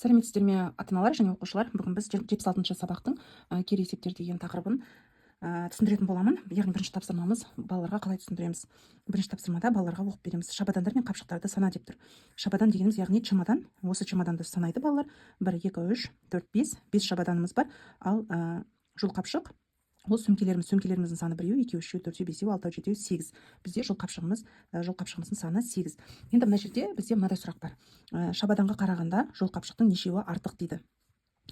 Сәлеметсіздер ме, ата-аналар және оқушылар. Бүгін біз 76-шы сабақтың кері есептер деген тақырыбын түсіндіретін боламын. Яғни бірінші тапсырмамыз балаларға қалай түсіндіреміз. Бірінші тапсырмада балаларға оқып береміз. Шабадандар мен қапшықтарды сана деп тұр. Шабадан дегеніміз яғни чемодан. Осы чемоданды санайды балалар. 1, 2, 3, 4, 5. 5 шабаданымыз бар. Ал жол қапшық ол сөмкелеріміздің саны 1, 2, 3, 4, 5, 6, 7, 8. Бізде жол қапшығымыздың саны 8. Енді мына жерде бізде мынадай сұрақ бар. Шабаданға қарағанда жол қапшықтың нешеуі артық дейді.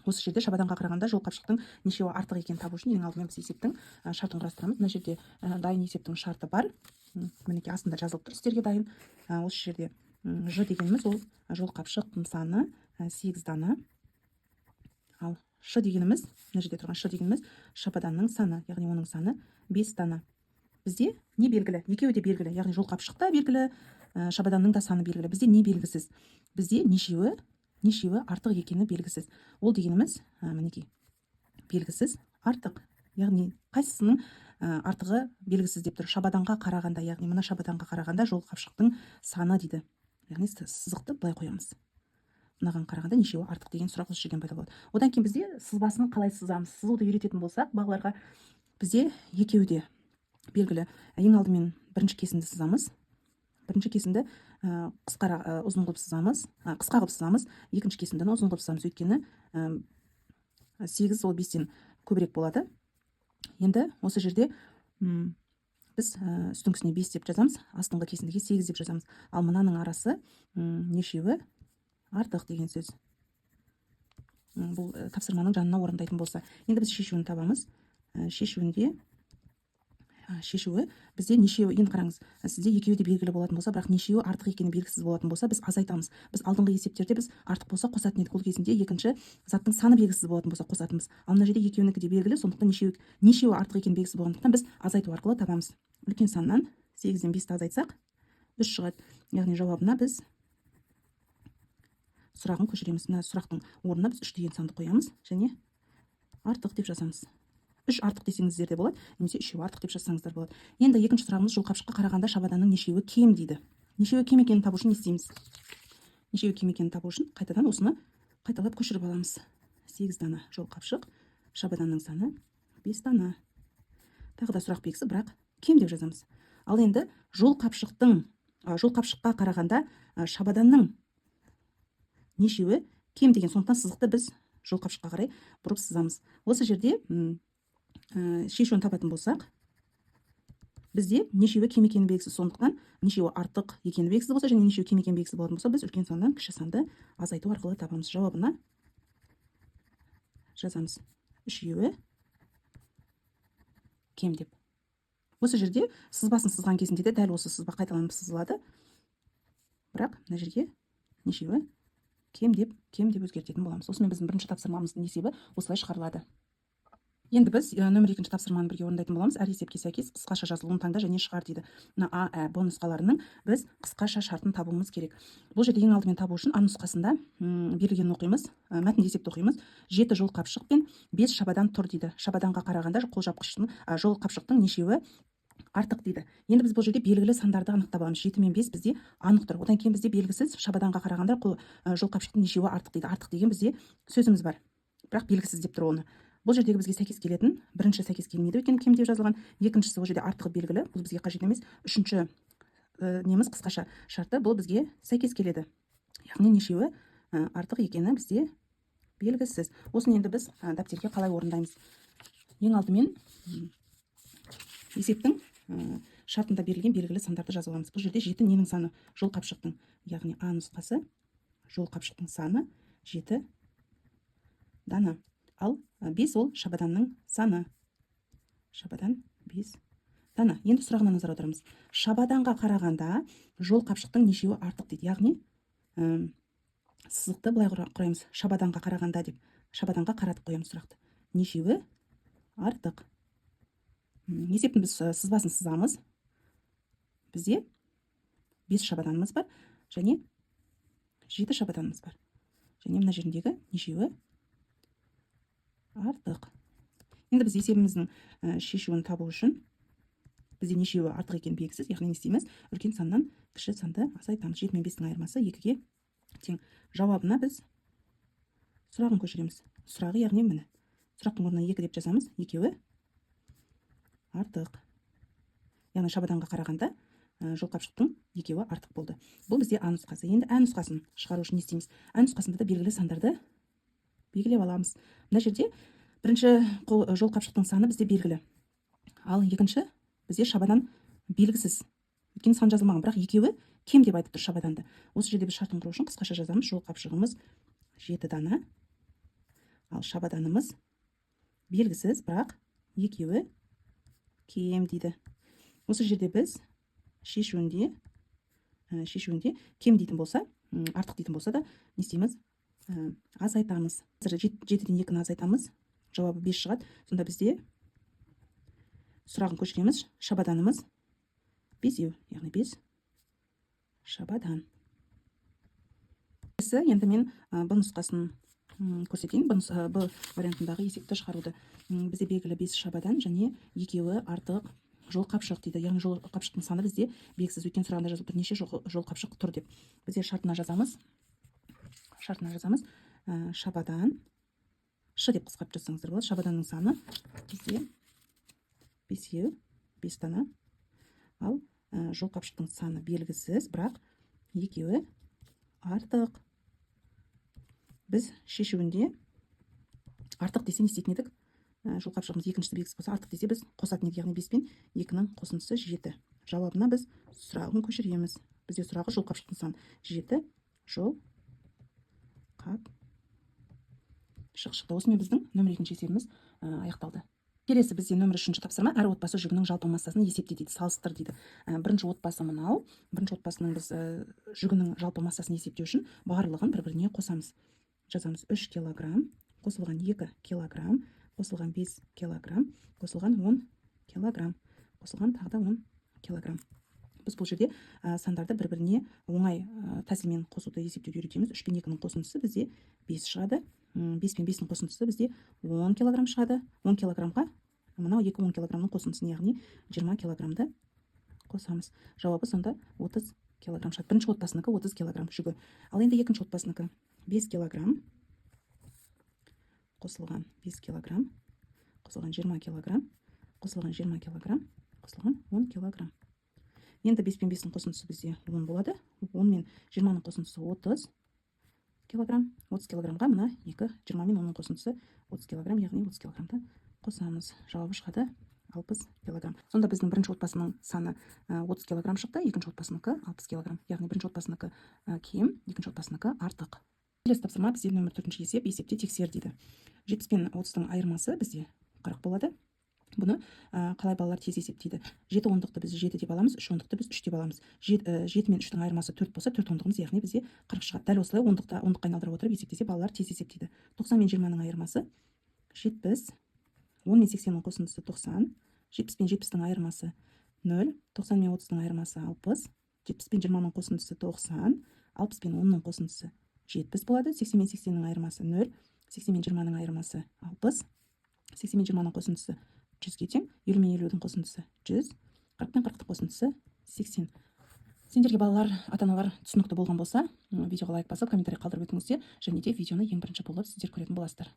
Осы жерде шабаданға қарағанда жол қапшықтың нешеуі артық екенін табу үшін ең алдымен біз есептің шартын құрастырамыз. Мына жерде дайын есептің шарты бар. Мінекей астында жазылып тұр сіздерге дайын. Осы жерде Ж дегеніміз ол жол қапшықтың саны 8 дана. Ал Ш дегеніміз, мына жерде тұрған Ш дегеніміз шабаданның саны, яғни оның саны 5 дана. Бізде не белгілі? Екеуі де белгілі, яғни жол қапшық та белгілі, шабаданның да саны белгілі. Бізде не белгісіз? Бізде нешеуі артық екені белгісіз. Ол дегеніміз мінекей белгісіз артық. Яғни қайсысының артығы белгісіз деп тұр. Шабаданға қарағанда, яғни мына шабаданға қарағанда жол қапшықтың саны дейді. Яғни сызықты былай қоямыз. Мынаған қарағанда нешеуі артық деген сұрақ осы жерден пайда болады. Одан кейін бізде сызбасын қалай сызамыз? Сызуды үйрететін болсақ, балаларға бізде екеуі де белгілі. Ең алдымен бірінші кесінді сызамыз. Бірінші кесінді ұзын қылып сызамыз, қысқа қылып сызамыз. Екінші кесіндіні ұзын қылып сызамыз. Өйткені 8 ол 5-тен көбірек болады. Енді осы жерде біз үстіңгісіне 5 деп жазамыз, астыңғы кесіндіге 8 деп жазамыз. Ал мынаның арасы нешеуі артық деген сөз. Бұл тапсырманың жанына орындайтын болса. Енді біз шешуін табамыз. Шешуі бізде нешеуі, енді қараңыз, сізде екеуі де белгілі болатын болса, бірақ нешеуі артық екені белгісіз болатын болса, біз азайтамыз. Біз алдыңғы есептерде біз артық болса қосатын едік. Ол кезінде екінші заттың саны белгісіз болатын болса қосатынбыз. Ал мына жерде екеуінікі де белгілі, сондықтан нешеуі артық екені белгісіз болғандықтан біз азайту арқылы табамыз. Үлкен саннан 8-ден 5-ті азайтсақ 3 шығады. Яғни жауабына біз сұрағын көшіреміз. Мына сұрақтың орнына біз 3 деген санды қоямыз және артық деп жазамыз. 3 артық десеңіздер де болады, немесе 3 артық деп жазсаңыздар болады. Енді екінші сұрағымыз жол қапшыққа қарағанда шабаданның нешеуі кем дейді. Нешеуі кем екенін табу үшін не істейміз? Нешеуі кем екенін табу үшін қайтадан осыны қайталап көшіріп аламыз. 8 дана жол қапшық, шабаданның саны 5 дана. Тағы да сұрақ белгісі, бірақ кем деп жазамыз. Ал енді жол қапшыққа қарағанда шабаданның нешеуі кем деген, сондықтан сызықты біз жол қапшыққа қарай бұрып сызамыз. Осы жерде шешуін табатын болсақ, бізде нешеуі кем екені белгісіз, сондықтан нешеуі артық екені белгісіз болса, және нешеуі кем екені белгісіз болатын болса, біз үлкен сандан кіші санды азайту арқылы табамыз. Жауабына жазамыз 3 кем деп. Осы жерде сызбасын сызған кезінде де дәл осы сызба қайталанып сызылады. Бірақ мына жерге нешеуі кем деп өзгертетін боламыз. Осымен біздің бірінші тапсырмамыздың есебі осылай шығарылады. Енді біз нөмір 2-ші тапсырманы бірге орындайтын боламыз. Әр есепке сәйкес қысқаша жазылуын таңда және шығар дейді. Мына А, Ә, Б нұсқаларының біз қысқаша шартын табуымыз керек. Бұл жерде ең алдымен табу үшін А нұсқасында берілгенін оқимыз, мәтінді есепті оқимыз. 7 жол қапшық пен 5 шабадан тұр дейді. Шабаданға қарағанда жол қапшықтың нешеуі артық дейді. Енді біз бұл жерде белгілі сандарды анықтап аламыз. 7 мен 5 бізде анық тұр. Одан кейін бізде белгісіз шабаданға қарағанда жол қапшықтың нешеуі артық дейді. Артық деген бізде сөзіміз бар, бірақ белгісіз деп тұр оны. Бұл жердегі бізге сәйкес келетін, бірінші сәйкес келмейді, өйткені кем деп жазылған. Екіншісі ол жерде артығы белгілі, бұл бізге қажет емес. Үшінші неміз қысқаша шарты, бұл бізге сәйкес келеді. Яғни нешеуі артық екені бізде белгісіз. Осыны енді біз дәптерге қалай орындаймыз? Ең алдымен есептің шартында берілген белгілі сандарды жазып аламыз. Бұл жерде 7 ненің саны? Жол қапшықтың, яғни А нұсқасы жол қапшықтың саны 7 дана. Ал 5 ол шабаданның саны. Шабадан 5 дана. Енді сұрағына назар аударамыз. Шабаданға қарағанда жол қапшықтың нешеуі артық дейді. Яғни сызықты былай құраймыз. Шабаданға қарағанда деп. Шабаданға қаратып қоямыз сұрақты. Нешеуі артық. Есептің біз сызбасын сызамыз. Бізде 5 шабаданымыз бар және 7 шабаданымыз бар. Және мына жеріндегі нешеуі артық. Енді біз есебіміздің шешуін табу үшін бізде нешеуі артық екені белгісіз, яғни не істейміз? Үлкен саннан кіші санды азайтамыз. 7 мен 5-тің айырмасы 2-ге тең. Жауабына біз сұрағын көшіреміз. Сұрағы яғни міне. Сұрақтың орнына 2 деп жазамыз. Екеуі артық. Яғни шабаданға қарағанда жолқапшықтың екеуі артық болды. Бұл бізде А нұсқасы. Енді А нұсқасын шығару үшін не істейміз? А нұсқасында да белгілі сандарды белгілеп аламыз. Мына жерде бірінші жолқапшықтың саны бізде белгілі. Ал екінші бізде шабадан белгісіз. Өйткені сан жазылмаған, бірақ екеуі кем деп айтып тұр шабаданды. Осы жерде біз шартын құру үшін қысқаша жазамыз. Жолқапшығымыз 7 дана. Ал шабаданымыз белгісіз, бірақ екеуі кем дейді. Осы жерде біз шешуінде кем дейтін болса, артық дейтін болса да не істейміз? Азайтамыз. 7-ден 2-ні азайтамыз. Жауабы 5 шығады. Сонда бізде сұрағын көшіреміз. Шабаданымыз 5, яғни 5 шабадан. Енді мен Б нұсқасын көрсетейін. Б вариантындағы есепті шығаруды. Бізде белгілі 5 шабадан және екеуі артық жолқапшық дейді. Яғни жолқапшықтың саны бізде белгісіз. Өткен сұрағында жазылып бірнеше жолқапшық тұр деп. Бізде шартына жазамыз. Шабадан Ш деп қысқарып жазсаңыздар болады. Шабаданның саны бізде 5 дана. Ал жолқапшықтың саны белгісіз, бірақ екеуі артық. Біз шешуінде артық десе не істейтін едік? Жолқапшығымыз екіншісі белгісіз болса, артық десе біз қосатын едік. Яғни 5 пен 2-ның қосындысы 7. Жауабына біз сұрағын көшіреміз. Бізде сұрағы жолқапшықтың саны 7 жолқапшық шықты. Осымен біздің нөмір 2 есебіміз аяқталды. Келесі бізде нөмір 3 тапсырма. Әр отбасы жүгінің жалпы массасын есепте дейді, салыстыр дейді. Бірінші отбасы мынау. Бірінші отбасының біз жүгінің жалпы массасын есептеу үшін барлығын бір-біріне қосамыз. Жазамыз 3 килограмм, қосылған 2 килограмм, қосылған 5 килограмм, қосылған 10 килограмм, қосылған тағы да 10 килограмм. Біз бұл жерде сандарды бір-біріне оңай тәсілмен қосуды есептеуді үйретеміз. 3 пен 2-ның қосындысы бізде 5 шығады. 5 пен 5-ның қосындысы бізде 10 килограмм шығады. 10 килограммға мынау 2 10 килограммның қосындысын, яғни 20 килограммды қосамыз. Жауабы сонда 30 килограмм шығады. Бірінші отбасынікі 30 килограмм жүгі. Ал енді екінші отбасынікі 5 килограмм, қосылған 5 килограмм, қосылған 20 килограмм, қосылған 20 килограмм, қосылған 10 килограмм. Енді 5 пен 5-ның қосындысы бізде 10 болады. 10 мен 20-ның қосындысы 30 килограмм. 30 килограммға мына 2 20 мен 10-ның қосындысы 30 килограмм, яғни 30 килограммды қосамыз. Жауабы шығады 60 килограмм. Сонда біздің бірінші отбасының саны 30 килограмм шықты, екінші отбасынікі 60 килограмм. Яғни бірінші отбасынікі кем, екінші отбасынікі артық. Келесі тапсырма бізде нөмір 4 есеп, есепте тексер дейді. 70 пен 30-ның айырмасы бізде 40 болады. Бұны қалай балалар тез есептейді? 7 ондықты біз 7 деп аламыз, 3 ондықты біз 3 деп аламыз. 7 мен 3-дің айырмасы 4 болса, 4 ондығымыз, яғни бізде 40 шығады. Дәл осылай ондыққа айналдырып отырып есептесе балалар тез есептейді. 90 мен 20-ның айырмасы 70, 10 мен 80-ның қосындысы 90, 70 пен 70-дің айырмасы 0, 90 мен 30-ның айырмасы 60, 70 пен 20-ның қосындысы 90, 60 пен 10-ның қосындысы 70 болады. 80 мен 80-ның айырмасы 0, 80 мен 20-ның айырмасы 60, 80 мен 20-ның қосындысы 100-ге тең, 50 мен 50-дің қосындысы 100, 40 пен 40-ның қосындысы 80. Сендерге балалар, ата-аналар түсінікті болған болса, видеоға лайк басып, комментарий қалдырып өтіңіздер, және де видеоны ең бірінші болып сіздер көретін боласыздар.